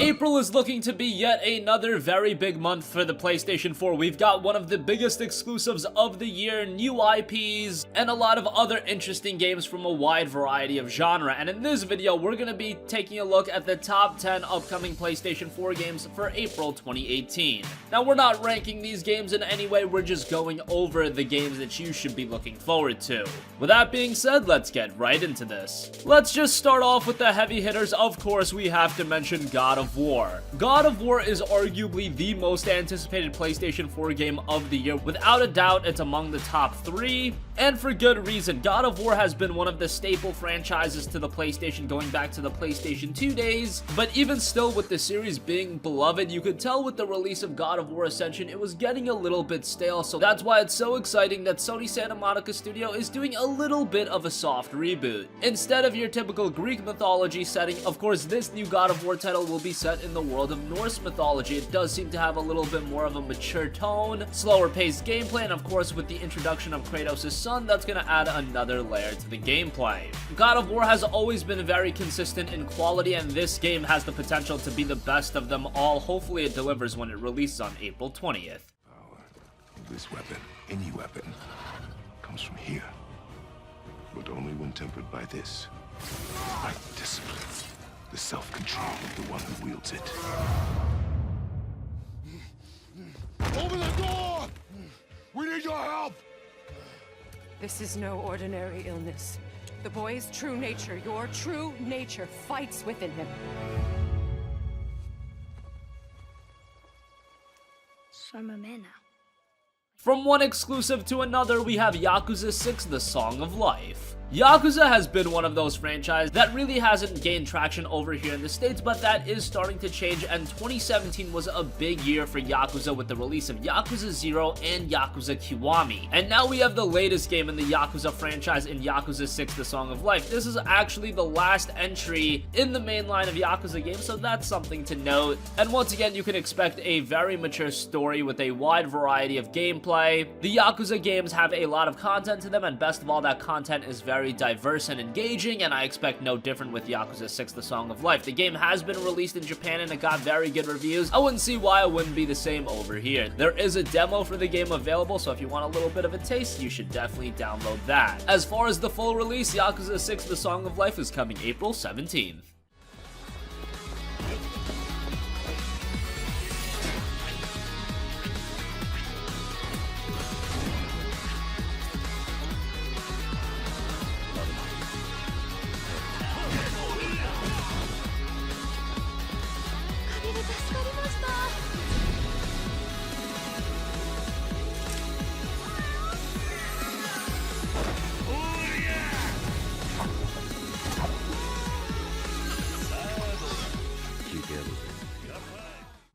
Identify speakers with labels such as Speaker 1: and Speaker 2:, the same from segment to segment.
Speaker 1: April is looking to be yet another very big month for the PlayStation 4. We've got one of the biggest exclusives of the year, new IPs, and a lot of other interesting games from a wide variety of genre. And in this video, we're going to be taking a look at the top 10 upcoming PlayStation 4 games for April 2018. Now, we're not ranking these games in any way, we're just going over the games that you should be looking forward to. With that being said, let's get right into this. Let's just start off with the heavy hitters. Of course, we have to mention God of War. God of War is arguably the most anticipated PlayStation 4 game of the year. Without a doubt, it's among the top 3, and for good reason. God of War has been one of the staple franchises to the PlayStation going back to the PlayStation 2 days, but even still, with the series being beloved, you could tell with the release of God of War Ascension, it was getting a little bit stale, so that's why it's so exciting that Sony Santa Monica Studio is doing a little bit of a soft reboot. Instead of your typical Greek mythology setting, of course, this new God of War title will be set in the world of Norse mythology. It does seem to have a little bit more of a mature tone, slower paced gameplay, and of course with the introduction of Kratos' son, that's going to add another layer to the gameplay. God of War has always been very consistent in quality, and this game has the potential to be the best of them all. Hopefully it delivers when it releases on April 20th.
Speaker 2: Power. This weapon, any weapon, comes from here, but only when tempered by this. By discipline. The self-control of the one who wields it. Open the door! We need your help!
Speaker 3: This is no ordinary illness. The boy's true nature, your true nature, fights within him.
Speaker 4: So I'm a man now.
Speaker 1: From one exclusive to another, we have Yakuza 6: The Song of Life. Yakuza has been one of those franchises that really hasn't gained traction over here in the States, but that is starting to change, and 2017 was a big year for Yakuza with the release of Yakuza 0 and Yakuza Kiwami. And now we have the latest game in the Yakuza franchise in Yakuza 6: The Song of Life. This is actually the last entry in the main line of Yakuza games, so that's something to note. And once again, you can expect a very mature story with a wide variety of gameplay. The Yakuza games have a lot of content to them, and best of all, that content is very diverse and engaging, and I expect no different with Yakuza 6: The Song of Life. The game has been released in Japan and it got very good reviews. I wouldn't see why it wouldn't be the same over here. There is a demo for the game available, so if you want a little bit of a taste, you should definitely download that. As far as the full release, Yakuza 6: The Song of Life is coming April 17th.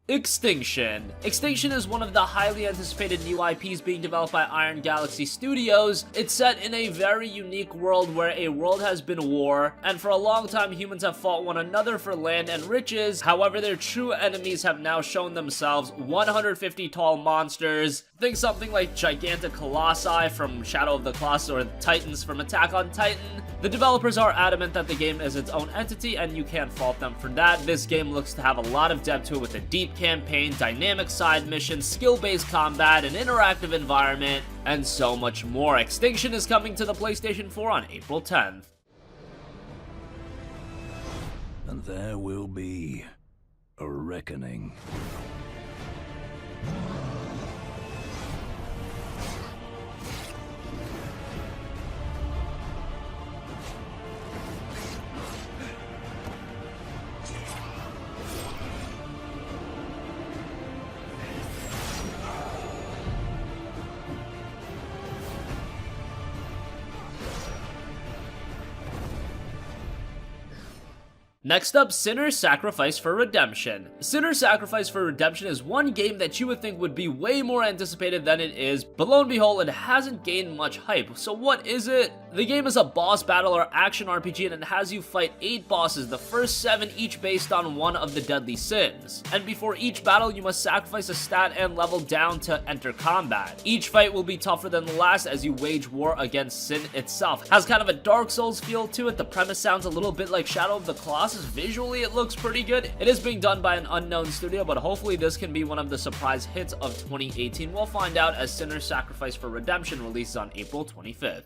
Speaker 1: Extinction. Extinction is one of the highly anticipated new IPs being developed by Iron Galaxy Studios. It's set in a very unique world where a world has been war, and for a long time humans have fought one another for land and riches. However, their true enemies have now shown themselves 150 tall monsters. Think something like gigantic colossi from Shadow of the Colossus or Titans from Attack on Titan. The developers are adamant that the game is its own entity, and you can't fault them for that. This game looks to have a lot of depth to it with a deep campaign, dynamic side missions, skill-based combat, an interactive environment, and so much more. Extinction is coming to the PlayStation 4 on April 10th.
Speaker 5: And there will be a reckoning.
Speaker 1: Next up, Sinner's Sacrifice for Redemption. Sinner's Sacrifice for Redemption is one game that you would think would be way more anticipated than it is, but lo and behold, it hasn't gained much hype. So what is it? The game is a boss battle or action RPG, and it has you fight 8 bosses, the first 7 each based on one of the deadly sins. And before each battle, you must sacrifice a stat and level down to enter combat. Each fight will be tougher than the last as you wage war against sin itself. Has kind of a Dark Souls feel to it. The premise sounds a little bit like Shadow of the Colossus. Visually, it looks pretty good. It is being done by an unknown studio, but hopefully this can be one of the surprise hits of 2018. We'll find out as Sinner's Sacrifice for Redemption releases on April 25th.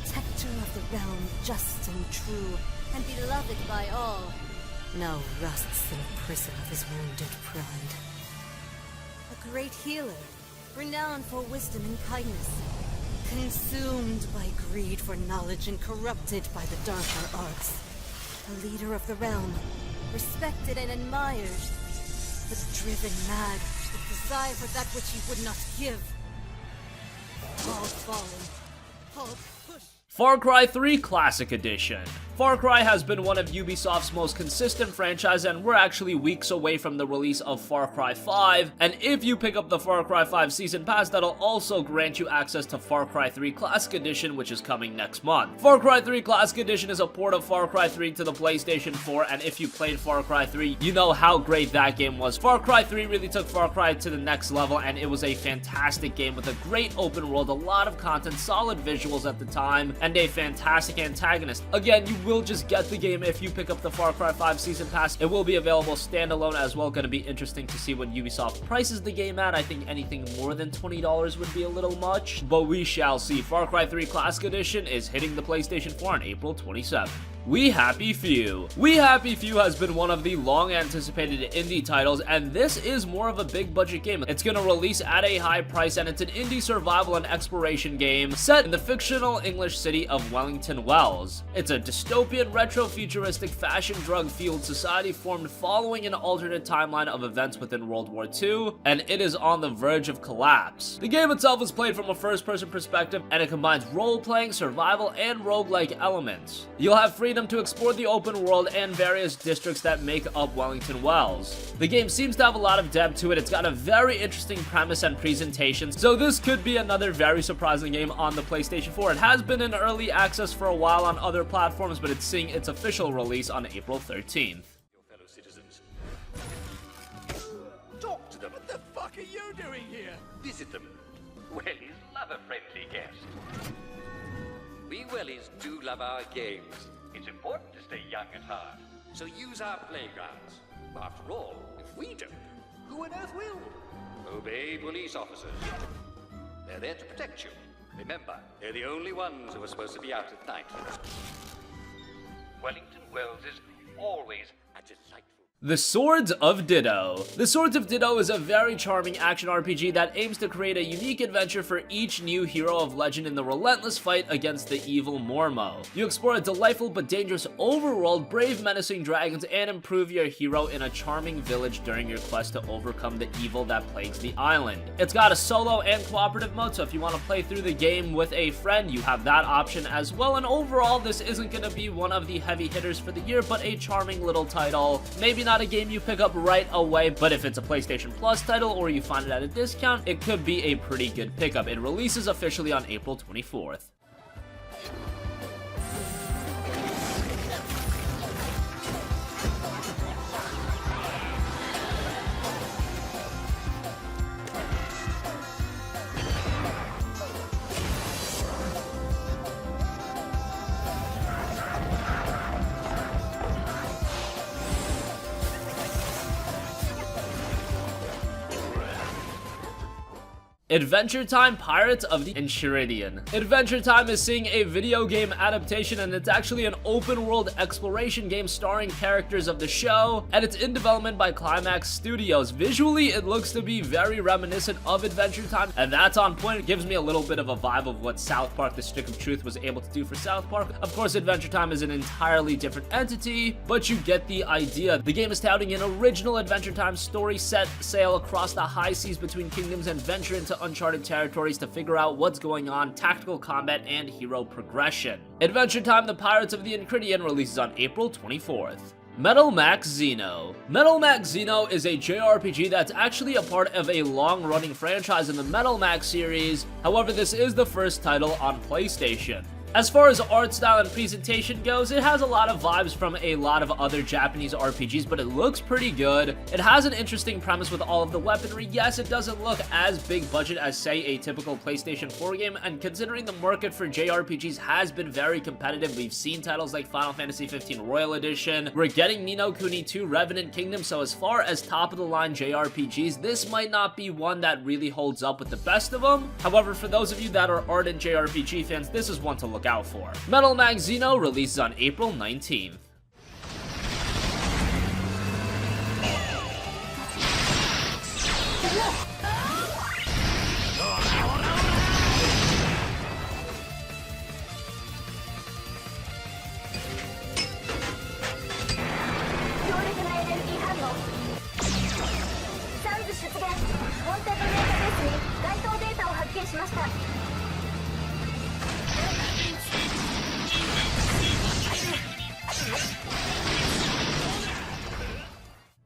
Speaker 6: Protector of the realm, just and true, and beloved by all, now rusts in a prison of his wounded pride. A great healer, renowned for wisdom and kindness, consumed by greed for knowledge and corrupted by the darker arts. A leader of the realm, respected and admired, but driven mad with desire for that which he would not give. All fallen, all pushed.
Speaker 1: Far Cry 3 Classic Edition. Far Cry has been one of Ubisoft's most consistent franchises, and we're actually weeks away from the release of Far Cry 5, and if you pick up the Far Cry 5 Season Pass, that'll also grant you access to Far Cry 3 Classic Edition, which is coming next month. Far Cry 3 Classic Edition is a port of Far Cry 3 to the PlayStation 4, and if you played Far Cry 3, you know how great that game was. Far Cry 3 really took Far Cry to the next level, and it was a fantastic game with a great open world, a lot of content, solid visuals at the time, and a fantastic antagonist. Again, you will just get the game if you pick up the Far Cry 5 Season Pass. It will be available standalone as well. Going to be interesting to see what Ubisoft prices the game at. I think anything more than $20 would be a little much, but we shall see. Far Cry 3 Classic Edition is hitting the PlayStation 4 on April 27th. We Happy Few. We Happy Few has been one of the long-anticipated indie titles, and this is more of a big-budget game. It's going to release at a high price, and it's an indie survival and exploration game set in the fictional English city of Wellington Wells. It's a dystopian, retro-futuristic, fashion drug-fueled society formed following an alternate timeline of events within World War II, and it is on the verge of collapse. The game itself is played from a first-person perspective, and it combines role-playing, survival, and roguelike elements. You'll have freedom to explore the open world and various districts that make up Wellington Wells. The game seems to have a lot of depth to it. It's got a very interesting premise and presentation, so this could be another very surprising game on the PlayStation 4. It has been in early access for a while on other platforms, but it's seeing its official release on April 13th.
Speaker 7: Your fellow citizens. Talk to them. What the fuck are you doing here? Visit them. Wellies love a friendly guest. We Wellies do love our games. It's important to stay young at heart, so use our playgrounds. After all, if we don't, who on earth will? Obey police officers. They're there to protect you. Remember, they're the only ones who are supposed to be out at night. Wellington Wells is always a delightful...
Speaker 1: The Swords of Ditto. The Swords of Ditto is a very charming action RPG that aims to create a unique adventure for each new hero of legend in the relentless fight against the evil Mormo. You explore a delightful but dangerous overworld, brave menacing dragons, and improve your hero in a charming village during your quest to overcome the evil that plagues the island. It's got a solo and cooperative mode, so if you want to play through the game with a friend, you have that option as well, and overall, this isn't going to be one of the heavy hitters for the year, but a charming little title. Maybe not a game you pick up right away, but if it's a PlayStation Plus title or you find it at a discount, it could be a pretty good pickup. It releases officially on April 24th. Adventure Time Pirates of the Enchiridion. Adventure Time is seeing a video game adaptation, and it's actually an open world exploration game starring characters of the show, and it's in development by Climax Studios. Visually, it looks to be very reminiscent of Adventure Time, and that's on point. It gives me a little bit of a vibe of what South Park: The Stick of Truth was able to do for South Park. Of course, Adventure Time is an entirely different entity, but you get the idea. The game is touting an original Adventure Time story set sail across the high seas between kingdoms and venture into uncharted territories to figure out what's going on, tactical combat, and hero progression. Adventure Time: The Pirates of the Enchiridion releases on April 24th. Metal Max Xeno. Metal Max Xeno is a JRPG that's actually a part of a long-running franchise in the Metal Max series. However, this is the first title on PlayStation. As far as art style and presentation goes, it has a lot of vibes from a lot of other Japanese RPGs, but it looks pretty good. It has an interesting premise with all of the weaponry. Yes, it doesn't look as big budget as, say, a typical PlayStation 4 game, and considering the market for JRPGs has been very competitive, we've seen titles like Final Fantasy 15 Royal Edition, we're getting Ni no Kuni 2 Revenant Kingdom, so as far as top-of-the-line JRPGs, this might not be one that really holds up with the best of them. However, for those of you that are ardent JRPG fans, this is one to look out for. Metal Max Xeno releases on April 19th.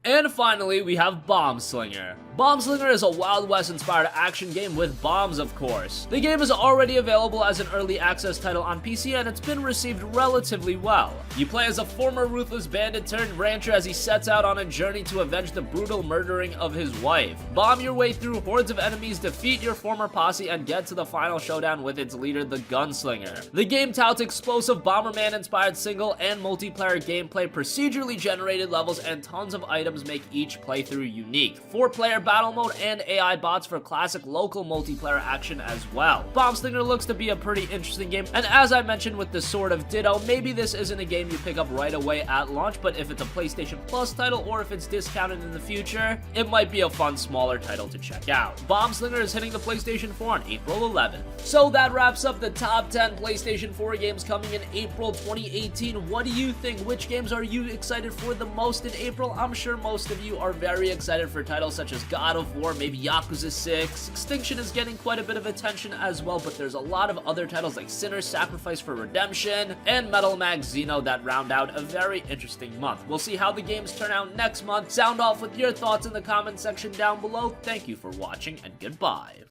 Speaker 1: And finally, we have Bombslinger. Bombslinger is a Wild West-inspired action game with bombs, of course. The game is already available as an early access title on PC, and it's been received relatively well. You play as a former ruthless bandit turned rancher as he sets out on a journey to avenge the brutal murdering of his wife. Bomb your way through hordes of enemies, defeat your former posse, and get to the final showdown with its leader, the Gunslinger. The game touts explosive Bomberman-inspired single and multiplayer gameplay, procedurally generated levels, and tons of items make each playthrough unique. 4-player battle mode and AI bots for classic local multiplayer action as well. Bombslinger looks to be a pretty interesting game, and as I mentioned with the Sword of Ditto, maybe this isn't a game you pick up right away at launch, but if it's a PlayStation Plus title or if it's discounted in the future, it might be a fun smaller title to check out. Bombslinger is hitting the PlayStation 4 on April 11th. So that wraps up the top 10 PlayStation 4 games coming in April 2018. What do you think? Which games are you excited for the most in April? I'm sure most of you are very excited for titles such as God of War, maybe Yakuza 6. Extinction is getting quite a bit of attention as well, but there's a lot of other titles like Sinner, Sacrifice for Redemption, and Metal Max Xeno that round out a very interesting month. We'll see how the games turn out next month. Sound off with your thoughts in the comment section down below. Thank you for watching, and goodbye.